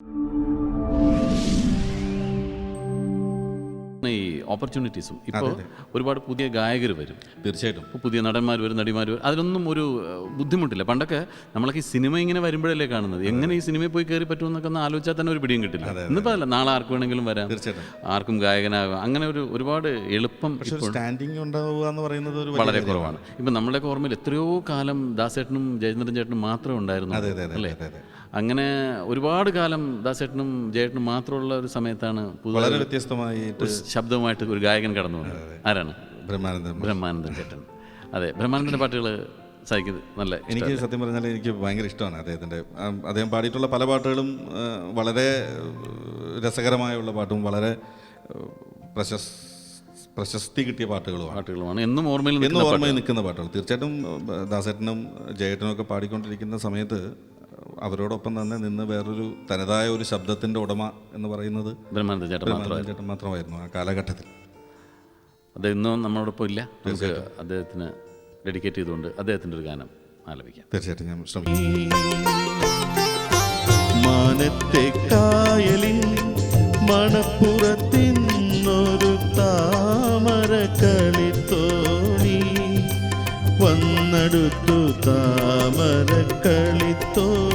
ഈ ഓപ്പർച്യൂണിറ്റീസും ഇപ്പോൾ ഒരുപാട് പുതിയ ഗായകർ വരും, തീർച്ചയായിട്ടും ഇപ്പോൾ പുതിയ നടന്മാർ വരും, നടിമാർ വരും. അതിനൊന്നും ഒരു ബുദ്ധിമുട്ടില്ല. പണ്ടൊക്കെ നമ്മളൊക്കെ ഈ സിനിമ ഇങ്ങനെ വരുമ്പോഴല്ലേ കാണുന്നത്, എങ്ങനെ ഈ സിനിമയിൽ പോയി കയറി പറ്റുമെന്നൊക്കെ ഒന്ന് ആലോചിച്ചാൽ തന്നെ ഒരു പിടിയും കിട്ടില്ല. ഇന്നിപ്പോൾ അല്ല, നാളെ ആർക്ക് വേണമെങ്കിലും വരാം, ആർക്കും ഗായകനാകാം. അങ്ങനെ ഒരുപാട് എളുപ്പം സ്റ്റാൻഡിങ് ഉണ്ടാവുക എന്ന് പറയുന്നത് വളരെ കുറവാണ്. ഇപ്പം നമ്മുടെയൊക്കെ ഓർമ്മയിൽ എത്രയോ കാലം ദാസേട്ടനും ജയചന്ദ്രൻ ചേട്ടനും മാത്രമേ ഉണ്ടായിരുന്നു, അല്ലേ? അങ്ങനെ ഒരുപാട് കാലം ദാസേട്ടനും ജയേട്ടനും മാത്രമുള്ള ഒരു സമയത്താണ് വളരെ വ്യത്യസ്തമായിട്ട് ശബ്ദവുമായിട്ട് ഒരു ഗായകൻ കടന്നു വന്നത്. ആരാണ്? ബ്രഹ്മാനന്ദൻ ചേട്ടൻ. അതെ, ബ്രഹ്മാനന്ദൻ്റെ പാട്ടുകൾ സാധിക്കുന്നത് നല്ല എനിക്ക് സത്യം പറഞ്ഞാൽ എനിക്ക് ഭയങ്കര ഇഷ്ടമാണ് അദ്ദേഹത്തിൻ്റെ. അദ്ദേഹം പാടിയിട്ടുള്ള പല പാട്ടുകളും വളരെ രസകരമായുള്ള പാട്ടും വളരെ പ്രശസ്തി കിട്ടിയ പാട്ടുകളുമാണ്. എന്നും ഓർമ്മയിൽ നിൽക്കുന്ന പാട്ടുകൾ. തീർച്ചയായിട്ടും ദാസേട്ടനും ജയേട്ടനും ഒക്കെ പാടിക്കൊണ്ടിരിക്കുന്ന സമയത്ത് അവരോടൊപ്പം തന്നെ നിന്ന് വേറൊരു തനതായ ഒരു ശബ്ദത്തിൻ്റെ ഉടമ എന്ന് പറയുന്നത് ബ്രഹ്മാനന്ദൻ ചേട്ടൻ മാത്രമായിരുന്നു ആ കാലഘട്ടത്തിൽ. അത് ഇന്നും നമ്മളോടൊപ്പം ഇല്ല. നമുക്ക് അദ്ദേഹത്തിന് ഡെഡിക്കേറ്റ് ചെയ്തുകൊണ്ട് അദ്ദേഹത്തിൻ്റെ ഒരു ഗാനം ആലപിക്കാം. തീർച്ചയായിട്ടും ഞാൻ ശ്രമിക്കും. മാനത്തെ കായലിൽ മണപ്പുറത്തിന്നൊരു താമര കളിത്തോണി വന്നെടുത്തു താമര കളിത്തോണി